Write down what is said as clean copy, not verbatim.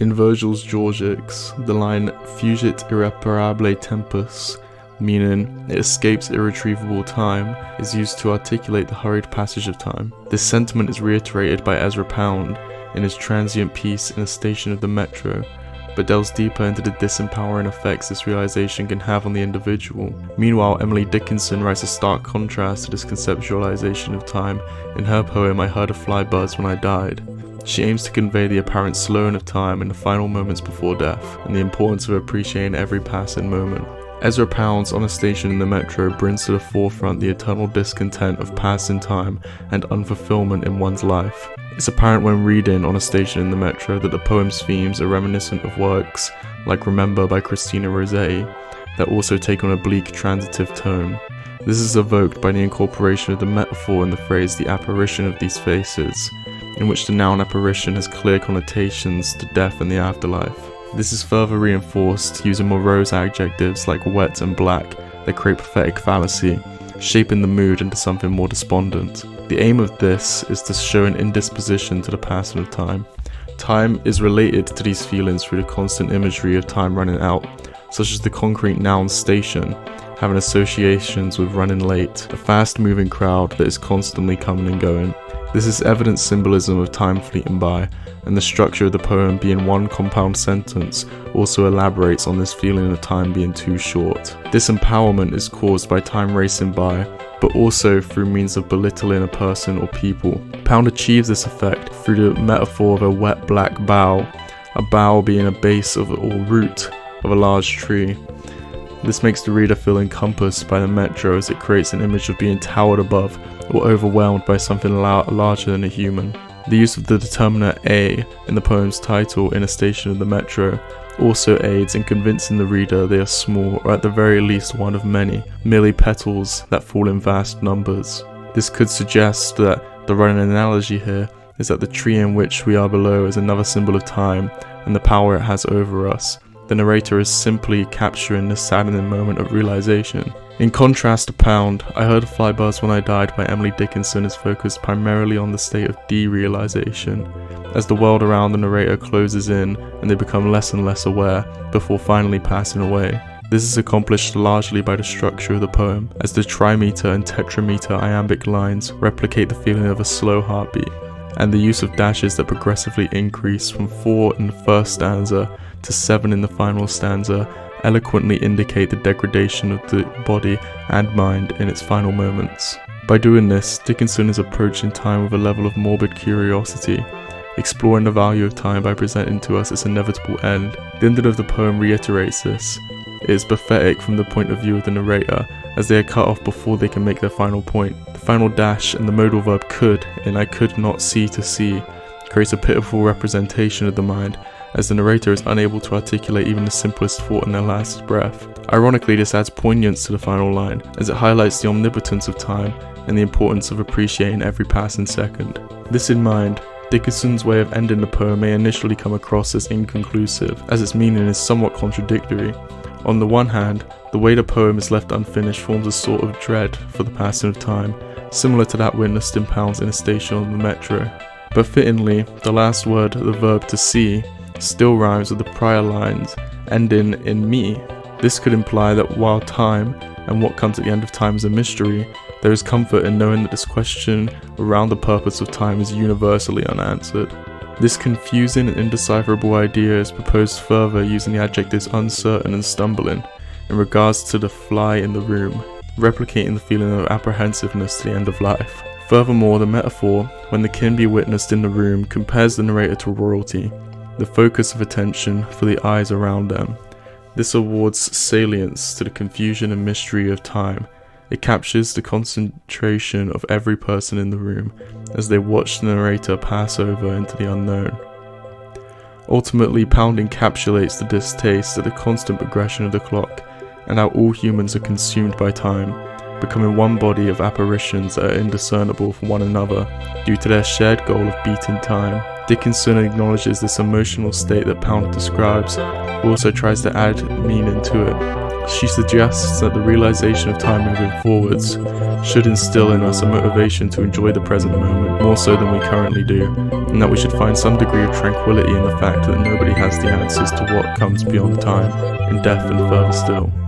In Virgil's Georgics, the line "fugit irreparabile tempus," meaning it escapes irretrievable time, is used to articulate the hurried passage of time. This sentiment is reiterated by Ezra Pound in his transient piece In a Station of the Metro, but delves deeper into the disempowering effects this realization can have on the individual. Meanwhile, Emily Dickinson writes a stark contrast to this conceptualization of time in her poem I Heard a Fly Buzz When I Died. She aims to convey the apparent slowing of time in the final moments before death, and the importance of appreciating every passing moment. Ezra Pound's On a Station in the Metro brings to the forefront the eternal discontent of passing time and unfulfillment in one's life. It's apparent when reading On a Station in the Metro that the poem's themes are reminiscent of works like Remember by Christina Rossetti that also take on a bleak transitive tone. This is evoked by the incorporation of the metaphor in the phrase the apparition of these faces, in which the noun apparition has clear connotations to death and the afterlife. This is further reinforced using morose adjectives like wet and black that create prophetic fallacy, shaping the mood into something more despondent. The aim of this is to show an indisposition to the passing of time. Time is related to these feelings through the constant imagery of time running out, such as the concrete noun station, having associations with running late, a fast-moving crowd that is constantly coming and going. This is evident symbolism of time fleeting by, and the structure of the poem being one compound sentence also elaborates on this feeling of time being too short. Disempowerment is caused by time racing by, but also through means of belittling a person or people. Pound achieves this effect through the metaphor of a wet black bough, a bough being a base of or root of a large tree. This makes the reader feel encompassed by the metro as it creates an image of being towered above or overwhelmed by something larger than a human. The use of the determiner a in the poem's title, In a Station of the Metro, also aids in convincing the reader they are small, or at the very least one of many, merely petals that fall in vast numbers. This could suggest that the running analogy here is that the tree in which we are below is another symbol of time and the power it has over us. The narrator is simply capturing this saddening moment of realization. In contrast to Pound, I Heard a Fly Buzz When I Died by Emily Dickinson is focused primarily on the state of derealization, as the world around the narrator closes in and they become less and less aware before finally passing away. This is accomplished largely by the structure of the poem, as the trimeter and tetrameter iambic lines replicate the feeling of a slow heartbeat, and the use of dashes that progressively increase from 4 in the first stanza to 7 in the final stanza eloquently indicate the degradation of the body and mind in its final moments. By doing this, Dickinson is approaching time with a level of morbid curiosity, exploring the value of time by presenting to us its inevitable end. The ending of the poem reiterates this. It is pathetic from the point of view of the narrator, as they are cut off before they can make their final point. The final dash and the modal verb could in I could not see to see creates a pitiful representation of the mind, as the narrator is unable to articulate even the simplest thought in their last breath. Ironically, this adds poignance to the final line, as it highlights the omnipotence of time and the importance of appreciating every passing second. This in mind, Dickinson's way of ending the poem may initially come across as inconclusive, as its meaning is somewhat contradictory. On the one hand, the way the poem is left unfinished forms a sort of dread for the passing of time, similar to that witnessed in Pound's In a Station on the Metro. But fittingly, the last word, the verb to see, still rhymes with the prior lines, ending in me. This could imply that while time and what comes at the end of time is a mystery, there is comfort in knowing that this question around the purpose of time is universally unanswered. This confusing and indecipherable idea is proposed further using the adjectives uncertain and stumbling in regards to the fly in the room, replicating the feeling of apprehensiveness to the end of life. Furthermore, the metaphor, when the kin be witnessed in the room, compares the narrator to royalty, the focus of attention for the eyes around them. This awards salience to the confusion and mystery of time. It captures the concentration of every person in the room as they watch the narrator pass over into the unknown. Ultimately, Pound encapsulates the distaste at the constant progression of the clock and how all humans are consumed by time, becoming one body of apparitions that are indiscernible from one another due to their shared goal of beating time. Dickinson acknowledges this emotional state that Pound describes, but also tries to add meaning to it. She suggests that the realization of time moving forwards should instill in us a motivation to enjoy the present moment more so than we currently do, and that we should find some degree of tranquility in the fact that nobody has the answers to what comes beyond time, in death and further still.